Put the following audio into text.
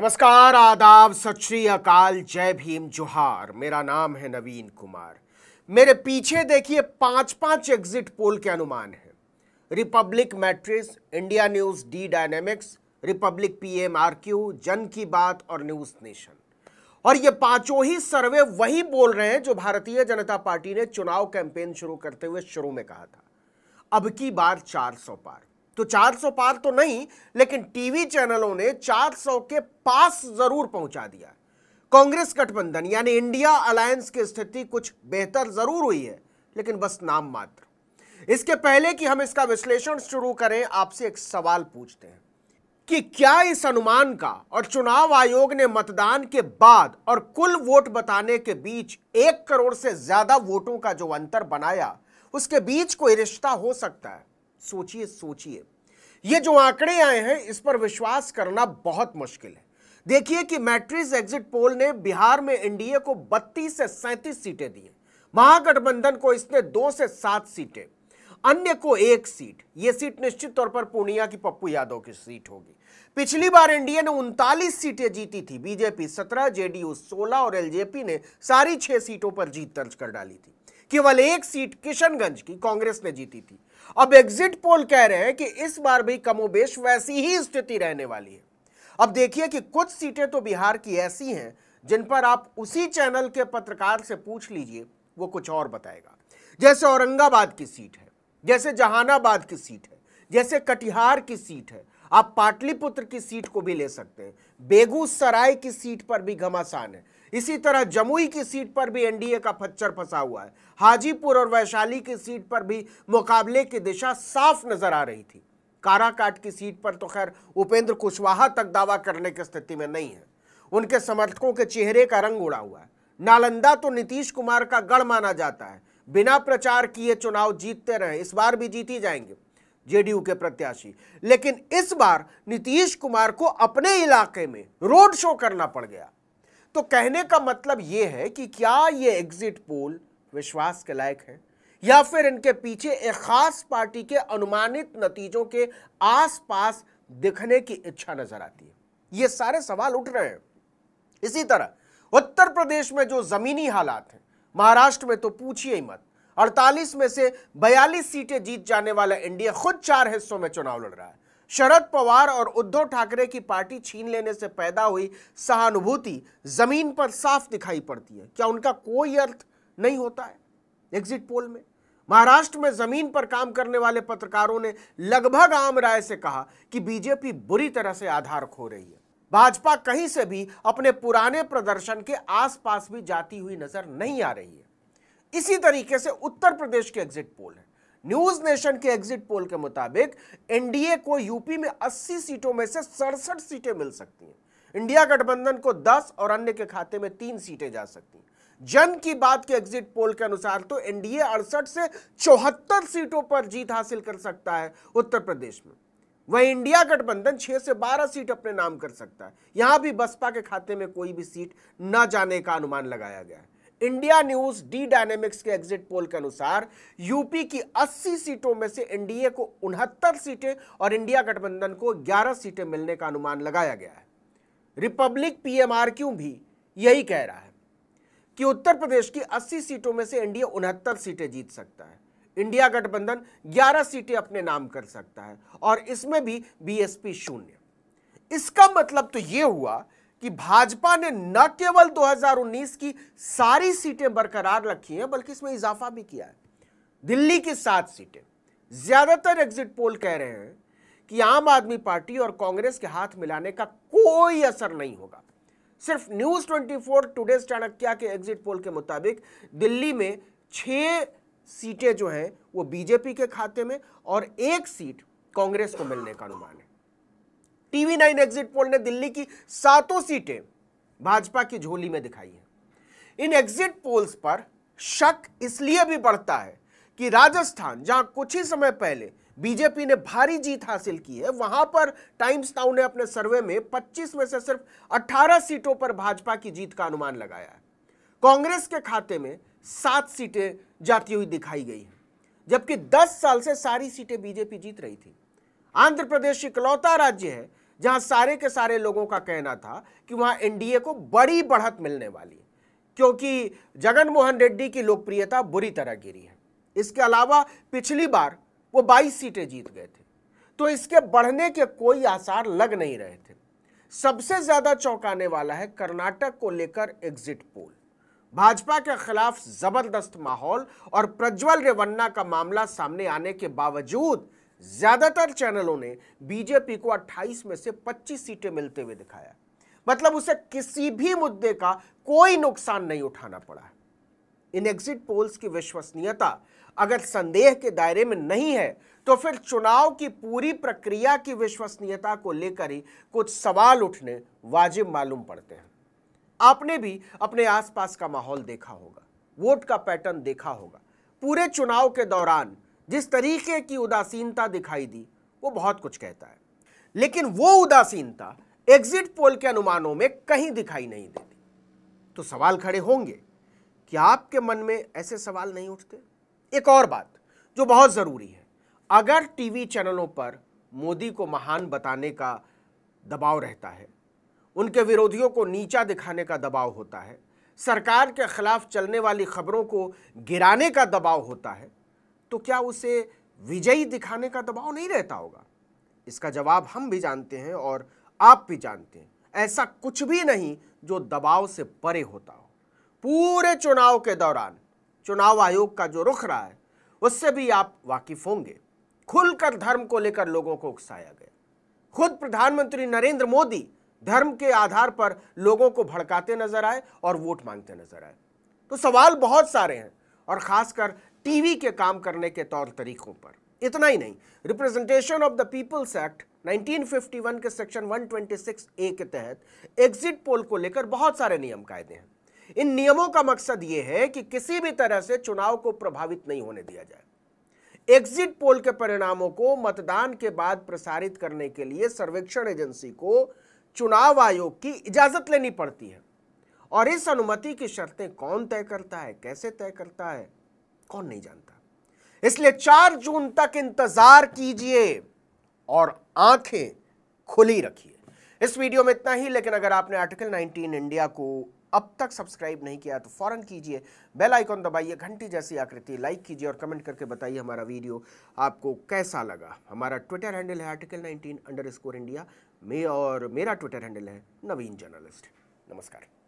नमस्कार, आदाब, सत श्री अकाल, जय भीम, जोहार। मेरा नाम है नवीन कुमार। मेरे पीछे देखिए पांच पांच एग्जिट पोल के अनुमान हैं। Republic matrix, India news, D dynamics, Republic PMRQ, जन की बात और न्यूज नेशन। और ये पांचों ही सर्वे वही बोल रहे हैं जो भारतीय जनता पार्टी ने चुनाव कैंपेन शुरू करते हुए शुरू में कहा था। अब की बार 400 पार। तो 400 पार तो नहीं, लेकिन टीवी चैनलों ने 400 के पास जरूर पहुंचा दिया। कांग्रेस गठबंधन यानी इंडिया अलायंस की स्थिति कुछ बेहतर जरूर हुई है, लेकिन बस नाम मात्र। इसके पहले कि हम इसका विश्लेषण शुरू करें, आपसे एक सवाल पूछते हैं कि क्या इस अनुमान का और चुनाव आयोग ने मतदान के बाद और कुल वोट बताने के बीच 1 करोड़ से ज्यादा वोटों का जो अंतर बनाया, उसके बीच कोई रिश्ता हो सकता है? सोचिए सोचिए, ये जो आंकड़े आए हैं इस पर विश्वास करना बहुत मुश्किल है। देखिए कि मैट्रिक्स एग्जिट पोल ने बिहार में एनडीए को 32 से 37 सीटें दी, महागठबंधन को इसने 2 से 7 सीटें, अन्य को 1 सीट। यह सीट निश्चित तौर पर पूर्णिया की पप्पू यादव की सीट होगी। पिछली बार एनडीए ने 39 सीटें जीती थी, बीजेपी 17, जेडीयू 16 और एलजेपी ने सारी 6 सीटों पर जीत दर्ज कर डाली थी। केवल 1 सीट किशनगंज की कांग्रेस ने जीती थी। अब एग्जिट पोल कह रहे हैं कि इस बार भी कमोबेश वैसी ही स्थिति रहने वाली है। अब देखिए कि कुछ सीटें तो बिहार की ऐसी हैं जिन पर आप उसी चैनल के पत्रकार से पूछ लीजिए, वो कुछ और बताएगा। जैसे औरंगाबाद की सीट है, जैसे जहानाबाद की सीट है, जैसे कटिहार की सीट है। आप पाटलिपुत्र की सीट को भी ले सकते हैं। बेगूसराय की सीट पर भी घमासान है। इसी तरह जमुई की सीट पर भी एनडीए का खच्चर फंसा हुआ है। हाजीपुर और वैशाली की सीट पर भी मुकाबले की दिशा साफ नजर आ रही थी। काराकाट की सीट पर तो खैर उपेंद्र कुशवाहा तक दावा करने की स्थिति में नहीं है, उनके समर्थकों के चेहरे का रंग उड़ा हुआ है। नालंदा तो नीतीश कुमार का गढ़ माना जाता है, बिना प्रचार किए चुनाव जीतते रहे, इस बार भी जीत ही जाएंगे जेडीयू के प्रत्याशी। लेकिन इस बार नीतीश कुमार को अपने इलाके में रोड शो करना पड़ गया। तो कहने का मतलब यह है कि क्या ये एग्जिट पोल विश्वास के लायक है, या फिर इनके पीछे एक खास पार्टी के अनुमानित नतीजों के आसपास दिखने की इच्छा नजर आती है? ये सारे सवाल उठ रहे हैं। इसी तरह उत्तर प्रदेश में जो जमीनी हालात हैं, महाराष्ट्र में तो पूछिए ही मत। 48 में से 42 सीटें जीत जाने वाला एनडीए खुद 4 हिस्सों में चुनाव लड़ रहा है। शरद पवार और उद्धव ठाकरे की पार्टी छीन लेने से पैदा हुई सहानुभूति जमीन पर साफ दिखाई पड़ती है। क्या उनका कोई अर्थ नहीं होता है एग्जिट पोल में? महाराष्ट्र में जमीन पर काम करने वाले पत्रकारों ने लगभग आम राय से कहा कि बीजेपी बुरी तरह से आधार खो रही है। भाजपा कहीं से भी अपने पुराने प्रदर्शन के आसपास भी जाती हुई नजर नहीं आ रही है। इसी तरीके से उत्तर प्रदेश के एग्जिट पोल है। न्यूज नेशन के एग्जिट पोल के मुताबिक एनडीए को यूपी में 80 सीटों में से 67 सीटें मिल सकती हैं। इंडिया गठबंधन को 10 और अन्य के खाते में 3 सीटें जा सकती हैं। जन की बात के एग्जिट पोल के अनुसार तो एनडीए 68 से 74 सीटों पर जीत हासिल कर सकता है उत्तर प्रदेश में। वहीं इंडिया गठबंधन 6 से 12 सीट अपने नाम कर सकता है। यहां भी बसपा के खाते में कोई भी सीट न जाने का अनुमान लगाया गया है। इंडिया न्यूज डी डायनेमिक्स के एग्जिट पोल के अनुसार यूपी की 80 सीटों में से एनडीए को 69 सीटें और इंडिया गठबंधन को 11 सीटें मिलने का अनुमान लगाया गया है। रिपब्लिक PMRQ भी यही कह रहा है कि उत्तर प्रदेश की 80 सीटों में से एनडीए 69 सीटें जीत सकता है, इंडिया गठबंधन 11 सीटें अपने नाम कर सकता है और इसमें भी बीएसपी 0। इसका मतलब तो यह हुआ कि भाजपा ने न केवल 2019 की सारी सीटें बरकरार रखी हैं, बल्कि इसमें इजाफा भी किया है। दिल्ली की 7 सीटें। ज्यादातर एग्जिट पोल कह रहे हैं कि आम आदमी पार्टी और कांग्रेस के हाथ मिलाने का कोई असर नहीं होगा। सिर्फ न्यूज 24 टुडेज चाणक्य के एग्जिट पोल के मुताबिक दिल्ली में 6 सीटें जो हैं वो बीजेपी के खाते में और 1 सीट कांग्रेस को मिलने का अनुमान है। TV9 एग्जिट पोल ने दिल्ली की 7 सीटें भाजपा की झोली में दिखाई है। इन एग्जिट पोल्स पर शक इसलिए भी बढ़ता है कि राजस्थान, जहां कुछ ही समय पहले बीजेपी ने भारी जीत हासिल की है, वहां पर टाइम्स नाउ ने अपने सर्वे में 25 में से सिर्फ 18 सीटों पर भाजपा की जीत का अनुमान लगाया है। कांग्रेस के खाते में 7 सीटें जाती हुई दिखाई गई हैं, जबकि 10 साल से सारी सीटें बीजेपी जीत रही थी। आंध्र प्रदेश इकलौता राज्य है जहां सारे के सारे लोगों का कहना था कि वहां एनडीए को बड़ी बढ़त मिलने वाली है, क्योंकि जगन मोहन रेड्डी की लोकप्रियता बुरी तरह गिरी है। इसके अलावा पिछली बार वो 22 सीटें जीत गए थे, तो इसके बढ़ने के कोई आसार लग नहीं रहे थे। सबसे ज्यादा चौंकाने वाला है कर्नाटक को लेकर एग्जिट पोल। भाजपा के खिलाफ जबरदस्त माहौल और प्रज्वल रेवन्ना का मामला सामने आने के बावजूद ज्यादातर चैनलों ने बीजेपी को 28 में से 25 सीटें मिलते हुए दिखाया। मतलब उसे किसी भी मुद्दे का कोई नुकसान नहीं उठाना पड़ा है। इन एग्जिट पोल्स की विश्वसनीयता अगर संदेह के दायरे में नहीं है, तो फिर चुनाव की पूरी प्रक्रिया की विश्वसनीयता को लेकर ही कुछ सवाल उठने वाजिब मालूम पड़ते हैं। आपने भी अपने आसपास का माहौल देखा होगा, वोट का पैटर्न देखा होगा। पूरे चुनाव के दौरान जिस तरीके की उदासीनता दिखाई दी वो बहुत कुछ कहता है, लेकिन वो उदासीनता एग्जिट पोल के अनुमानों में कहीं दिखाई नहीं देती। तो सवाल खड़े होंगे कि आपके मन में ऐसे सवाल नहीं उठते? एक और बात जो बहुत जरूरी है, अगर टीवी चैनलों पर मोदी को महान बताने का दबाव रहता है, उनके विरोधियों को नीचा दिखाने का दबाव होता है, सरकार के खिलाफ चलने वाली खबरों को गिराने का दबाव होता है, तो क्या उसे विजयी दिखाने का दबाव नहीं रहता होगा? इसका जवाब हम भी जानते हैं और आप भी जानते हैं। ऐसा कुछ भी नहीं जो दबाव से परे होता हो। पूरे चुनाव के दौरान चुनाव आयोग का जो रुख रहा है उससे भी आप वाकिफ होंगे। खुलकर धर्म को लेकर लोगों को उकसाया गया। खुद प्रधानमंत्री नरेंद्र मोदी धर्म के आधार पर लोगों को भड़काते नजर आए और वोट मांगते नजर आए। तो सवाल बहुत सारे हैं, और खासकर टीवी के काम करने के तौर तरीकों पर। इतना ही नहीं, representation of the peoples act 1951 के सेक्शन 126A के तहत एग्जिट पोल को लेकर बहुत सारे नियम कायदे हैं। इन नियमों का मकसद यह है कि किसी भी तरह से चुनाव को प्रभावित नहीं होने दिया जाए। एग्जिट पोल के परिणामों को मतदान के बाद प्रसारित करने के लिए सर्वेक्षण एजेंसी को चुनाव आयोग की इजाजत लेनी पड़ती है, और इस अनुमति की शर्तें कौन तय करता है, कैसे तय करता है, कौन नहीं जानता। इसलिए 4 जून तक इंतजार कीजिए और आंखें खुली रखिए। इस वीडियो में इतना ही, लेकिन अगर आपने आर्टिकल 19 इंडिया को अब तक सब्सक्राइब नहीं किया तो फौरन कीजिए, बेल आइकॉन दबाइए, घंटी जैसी आकृति लाइक कीजिए और कमेंट करके बताइए हमारा वीडियो आपको कैसा लगा। हमारा ट्विटर हैंडल है आर्टिकल 19_इंडिया में, और मेरा ट्विटर हैंडल है नवीन जर्नलिस्ट। नमस्कार।